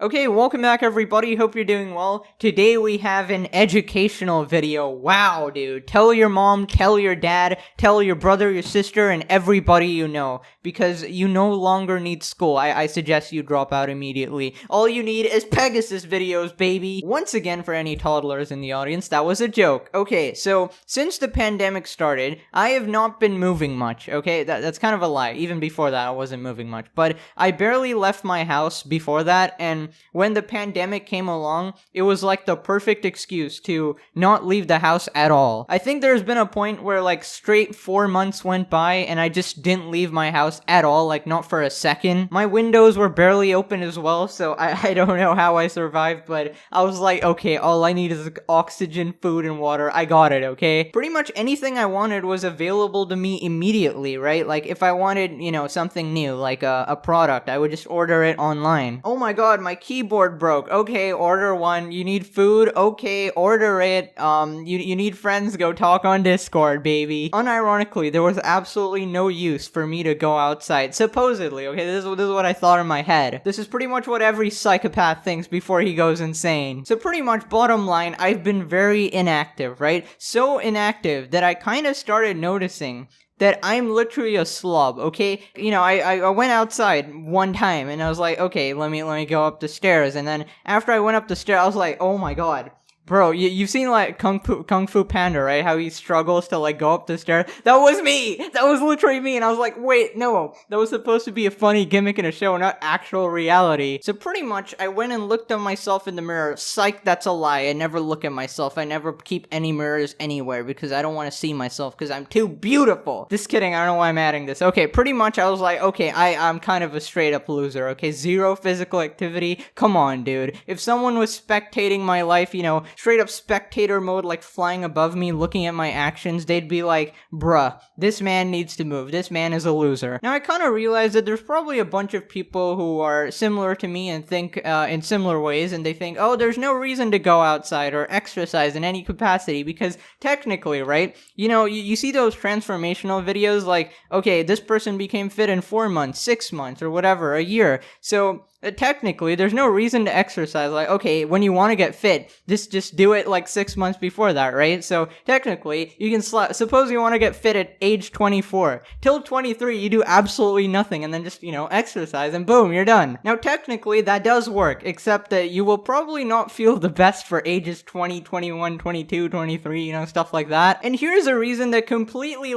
Okay, welcome back everybody, hope you're doing well. Today we have an educational video. Wow, dude. Tell your mom, tell your dad, tell your brother, your sister, and everybody you know. Because you no longer need school. I suggest you drop out immediately. All you need is Pegasus videos, baby. Once again, for any toddlers in the audience, that was a joke. Okay, so since the pandemic started, I have not been moving much, okay? That's kind of a lie. Even before that, I wasn't moving much. But I barely left my house before that, and when the pandemic came along, it was like the perfect excuse to not leave the house at all. I think there's been a point where like straight 4 months went by and I just didn't leave my house at all, like not for a second. My windows were barely open as well, so I don't know how I survived, but I was like, okay, all I need is oxygen, food, and water. I got it, okay? Pretty much anything I wanted was available to me immediately, right? Like if I wanted, something new, like a product, I would just order it online. Oh my god, my keyboard broke. Okay, order one. You need food? Okay, order it. You need friends? Go talk on Discord, baby. Unironically, there was absolutely no use for me to go outside. Supposedly, okay, this is what I thought in my head. This is pretty much what every psychopath thinks before he goes insane. So pretty much, bottom line, I've been very inactive, right? So inactive that I kind of started noticing that I'm literally a slob, okay? I went outside one time and I was like, okay, let me go up the stairs. And then after I went up the stairs, I was like, oh my god. Bro, you've seen like Kung Fu Panda, right? How he struggles to like go up the stairs. That was me! That was literally me! And I was like, wait, no. That was supposed to be a funny gimmick in a show, not actual reality. So pretty much, I went and looked at myself in the mirror. Psych, that's a lie. I never look at myself. I never keep any mirrors anywhere because I don't want to see myself because I'm too beautiful. Just kidding, I don't know why I'm adding this. Okay, pretty much I was like, okay, I'm kind of a straight up loser, okay? Zero physical activity. Come on, dude. If someone was spectating my life, straight up spectator mode, like flying above me, looking at my actions, they'd be like, bruh, this man needs to move. This man is a loser. Now, I kind of realized that there's probably a bunch of people who are similar to me and think in similar ways, and they think, oh, there's no reason to go outside or exercise in any capacity because technically, right, you see those transformational videos like, okay, this person became fit in 4 months, 6 months, or whatever, a year. So technically, there's no reason to exercise. Like, okay, when you want to get fit, just do it like 6 months before that, right? So technically, you can suppose you want to get fit at age 24. Till 23, you do absolutely nothing and then just, exercise and boom, you're done. Now, technically, that does work, except that you will probably not feel the best for ages 20, 21, 22, 23, stuff like that. And here's a reason that completely,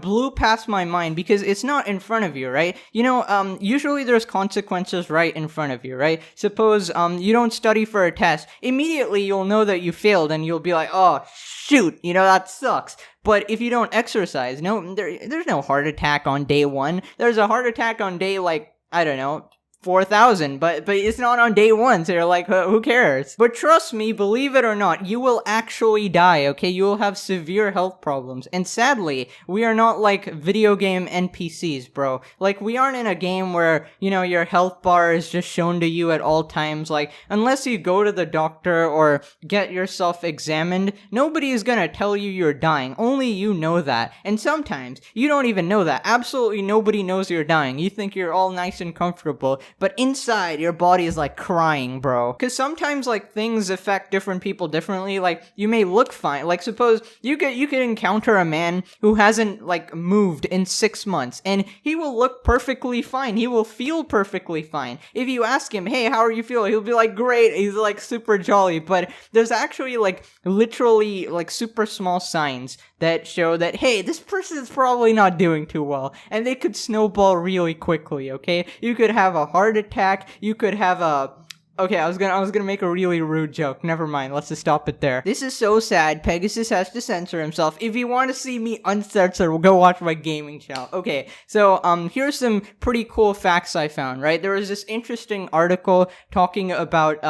blew past my mind because it's not in front of you, right? Usually there's consequences right in front of you, right? Suppose you don't study for a test. Immediately you'll know that you failed and you'll be like, oh shoot, that sucks. But if you don't exercise, there's no heart attack on day 1. There's a heart attack on day, I don't know, 4,000, but it's not on day 1, so you're like, who cares? But trust me, believe it or not, you will actually die, okay? You will have severe health problems. And sadly, we are not like video game NPCs, bro. Like, we aren't in a game where, your health bar is just shown to you at all times. Like, unless you go to the doctor or get yourself examined, nobody is gonna tell you you're dying. Only you know that. And sometimes, you don't even know that. Absolutely nobody knows you're dying. You think you're all nice and comfortable, but inside, your body is, crying, bro. Because sometimes, things affect different people differently. Like, you may look fine. Like, suppose you could encounter a man who hasn't, moved in 6 months, and he will look perfectly fine. He will feel perfectly fine. If you ask him, hey, how are you feeling? He'll be like, great. He's, super jolly. But there's actually, literally, super small signs that show that, hey, this person is probably not doing too well. And they could snowball really quickly, okay? You could have a heart attack, you could have a Okay, I was gonna make a really rude joke. Never mind, let's just stop it there. This is so sad. Pegasus has to censor himself. If you want to see me uncensored, we'll go watch my gaming channel. Okay, so here's some pretty cool facts I found, right? There was this interesting article talking about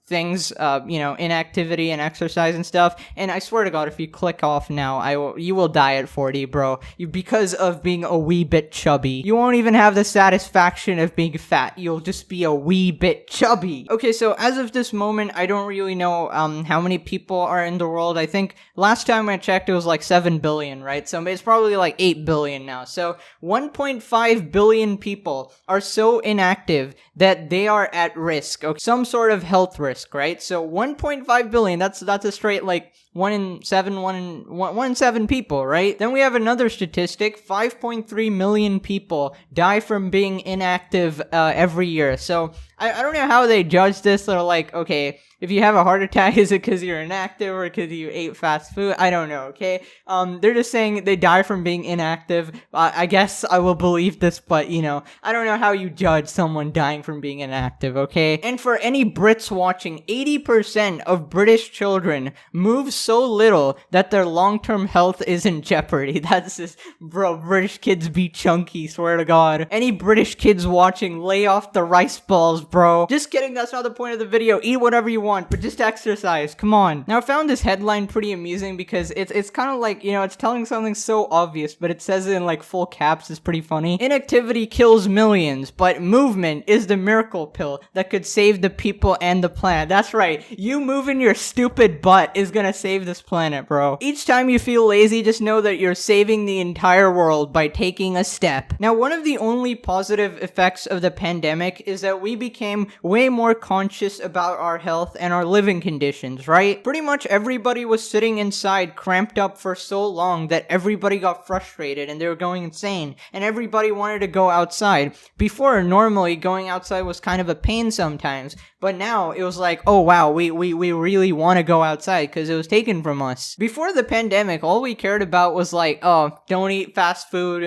things, inactivity and exercise and stuff, and I swear to God, if you click off now, you will die at 40, bro. Because of being a wee bit chubby. You won't even have the satisfaction of being fat. You'll just be a wee bit chubby. Okay, so as of this moment, I don't really know how many people are in the world. I think last time I checked, it was like 7 billion, right? So it's probably like 8 billion now. So 1.5 billion people are so inactive that they are at risk, okay? Some sort of health risk, right? So 1.5 billion, that's a straight like 1 in 7 people, right? Then we have another statistic, 5.3 million people die from being inactive every year. So I don't know how they judge this. They're like, okay, if you have a heart attack, is it because you're inactive or because you ate fast food? I don't know, okay? They're just saying they die from being inactive. I guess I will believe this, but, you know, I don't know how you judge someone dying from being inactive, okay? And for any Brits watching, 80% of British children move so little that their long-term health is in jeopardy. That's just, bro, British kids be chunky, swear to God. Any British kids watching, lay off the rice balls, bro. Just kidding, that's not the point of the video. Eat whatever you want, but just exercise. Come on. Now, I found this headline pretty amusing because it's kind of like, you know, it's telling something so obvious, but it says it in like full caps. It's pretty funny. Inactivity kills millions, but movement is the miracle pill that could save the people and the planet. That's right. You moving your stupid butt is gonna save this planet, bro. Each time you feel lazy, just know that you're saving the entire world by taking a step. Now, one of the only positive effects of the pandemic is that we became way more conscious about our health and our living conditions, right? Pretty much everybody was sitting inside cramped up for so long that everybody got frustrated and they were going insane, and everybody wanted to go outside. Before, normally going outside was kind of a pain sometimes, but now it was like, oh wow, we really want to go outside because it was taken from us. Before the pandemic, all we cared about was like, oh, don't eat fast food,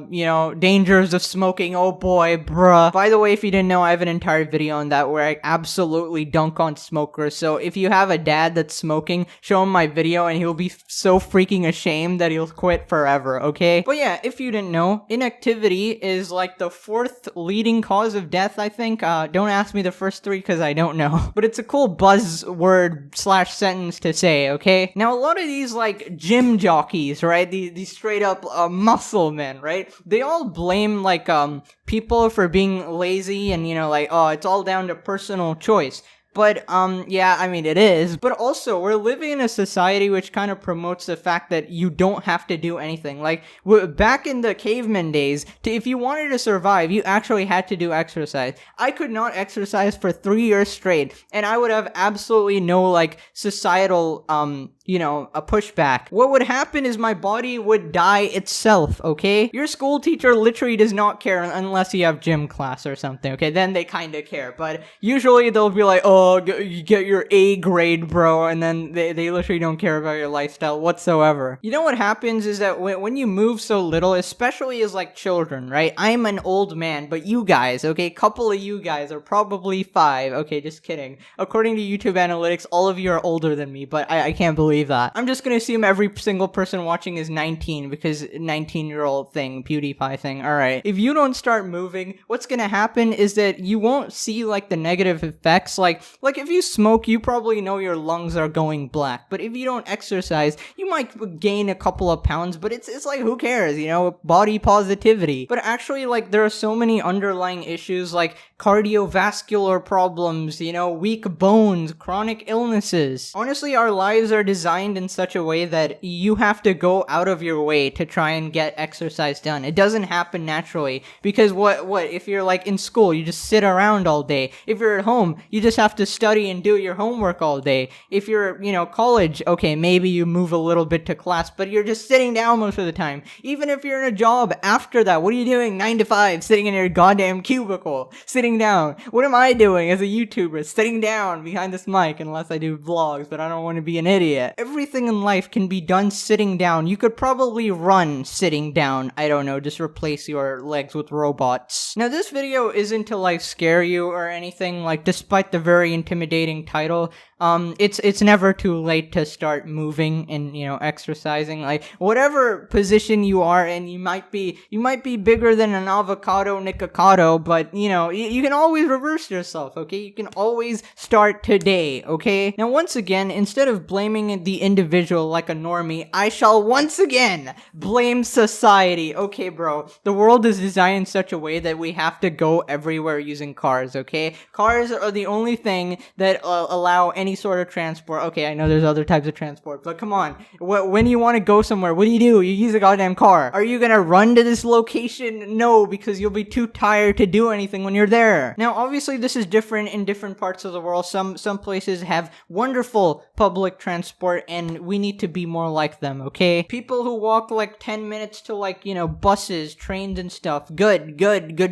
you know, dangers of smoking, oh boy, bruh. By the way, if you didn't know, I have an entire video on that where I absolutely dunk on smokers. So if you have a dad that's smoking, show him my video and he'll be so freaking ashamed that he'll quit forever, okay? But yeah, if you didn't know, inactivity is like the 4th leading cause of death, I think. Don't ask me the first 3 because I don't know. But it's a cool buzzword / sentence to say, okay? Now, a lot of these like gym jockeys, right? These straight up muscle men, right? They all blame like people for being lazy and, you know, like, oh, it's all down to personal choice. But, yeah, I mean, it is. But also, we're living in a society which kind of promotes the fact that you don't have to do anything. Like, back in the caveman days, if you wanted to survive, you actually had to do exercise. I could not exercise for 3 years straight, and I would have absolutely no, like, societal, you know, a pushback. What would happen is my body would die itself, okay? Your school teacher literally does not care unless you have gym class or something, okay? Then they kind of care, but usually they'll be like, oh, you get your A grade, bro, and then they literally don't care about your lifestyle whatsoever. You know what happens is that when you move so little, especially as like children, right? I'm an old man, but you guys, okay? Couple of you guys are probably 5, okay? Just kidding. According to YouTube analytics, all of you are older than me, but I can't believe that. I'm just gonna assume every single person watching is 19 because 19-year-old thing, PewDiePie thing. Alright. If you don't start moving, what's gonna happen is that you won't see like the negative effects. Like if you smoke, you probably know your lungs are going black. But if you don't exercise, you might gain a couple of pounds, but it's like, who cares, you know? Body positivity. But actually, like, there are so many underlying issues like cardiovascular problems, you know, weak bones, chronic illnesses. Honestly, our lives are designed in such a way that you have to go out of your way to try and get exercise done. It doesn't happen naturally because what if you're like in school, you just sit around all day. If you're at home, you just have to study and do your homework all day. If you're, you know, college, okay, maybe you move a little bit to class, but you're just sitting down most of the time. Even if you're in a job after that, what are you doing? 9 to 5, sitting in your goddamn cubicle, sitting down. What am I doing as a YouTuber? Sitting down behind this mic, unless I do vlogs, but I don't want to be an idiot. Everything in life can be done sitting down. You could probably run sitting down. I don't know, just replace your legs with robots. Now, this video isn't to like scare you or anything, like despite the very intimidating title. It's never too late to start moving and, you know, exercising. Like, whatever position you are in, you might be bigger than an avocado Nikocado, but, you know, you you can always reverse yourself, okay? You can always start today, okay? Now, once again, instead of blaming the individual like a normie, I shall once again blame society. Okay, bro, the world is designed in such a way that we have to go everywhere using cars, okay? Cars are the only thing that allow any sort of transport. Okay, I know there's other types of transport, but come on. When you want to go somewhere, what do? You use a goddamn car. Are you gonna run to this location? No, because you'll be too tired to do anything when you're there. Now, obviously, this is different in different parts of the world. Some places have wonderful public transport, and we need to be more like them, okay? People who walk like 10 minutes to like, buses, trains, and stuff. Good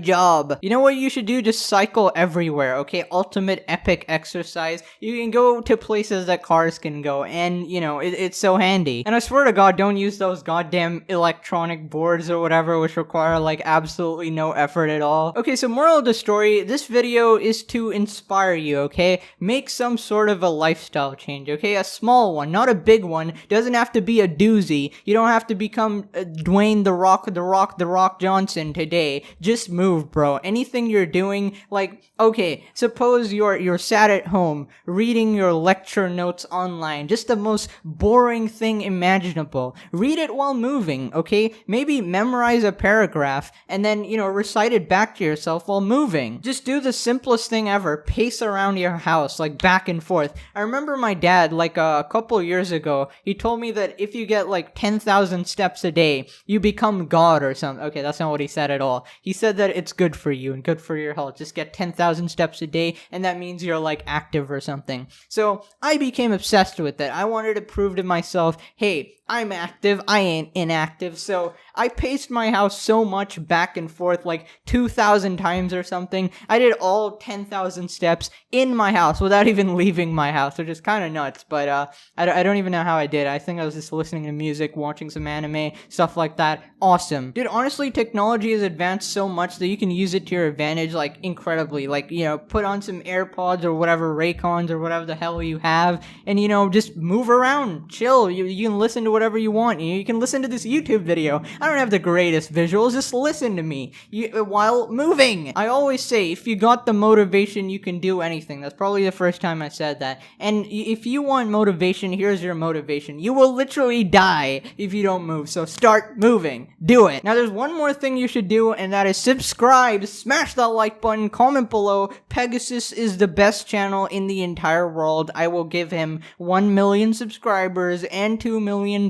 job. You know what you should do? Just cycle everywhere, okay? Ultimate epic exercise. You can go to places that cars can go, and, it's so handy. And I swear to God, don't use those goddamn electronic boards or whatever, which require like absolutely no effort at all. Okay, so moral of the story, this video is to inspire you, okay? Make some sort of a lifestyle change, okay? A small one, not a big one. Doesn't have to be a doozy. You don't have to become Dwayne the Rock Johnson today. Just move, bro. Anything you're doing, like, okay, suppose you're sat at home reading your lecture notes online, just the most boring thing imaginable. Read it while moving, okay? Maybe memorize a paragraph and then, recite it back to yourself while moving. Just do the simplest thing ever. Pace around your house, like back and forth. I remember my dad, like a couple years ago, he told me that if you get like 10,000 steps a day, you become God or something. Okay, that's not what he said at all. He said that it's good for you and good for your health. Just get 10,000 steps a day, and that means you're like active or something. So I became obsessed with it. I wanted to prove to myself, hey, I'm active, I ain't inactive. So I paced my house so much back and forth, like 2,000 times or something. I did all 10,000 steps in my house without even leaving my house, which is kind of nuts. But I don't even know how I did. I think I was just listening to music, watching some anime, stuff like that. Awesome. Dude, honestly, technology has advanced so much that you can use it to your advantage, like, incredibly. Like, put on some AirPods or whatever, Raycons or whatever the hell you have, and, just move around, chill. You can listen to whatever you want. You can listen to this YouTube video. I don't have the greatest visuals. Just listen to me while moving. I always say, if you got the motivation, you can do anything. That's probably the first time I said that. And if you want motivation, here's your motivation. You will literally die if you don't move. So start moving. Do it. Now, there's one more thing you should do, and that is subscribe. Smash that like button. Comment below. Pegasus is the best channel in the entire world. I will give him 1 million subscribers and $2 million.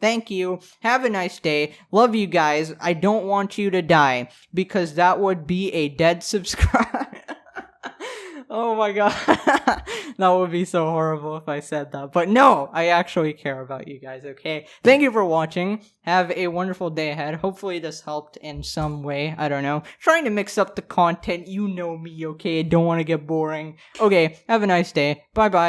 Thank you. Have a nice day. Love you guys. I don't want you to die, because that would be a dead subscribe. Oh my god. That would be so horrible if I said that. But no, I actually care about you guys, okay? Thank you for watching. Have a wonderful day ahead. Hopefully this helped in some way. I don't know. Trying to mix up the content. You know me, okay? I don't want to get boring. Okay, have a nice day. Bye-bye.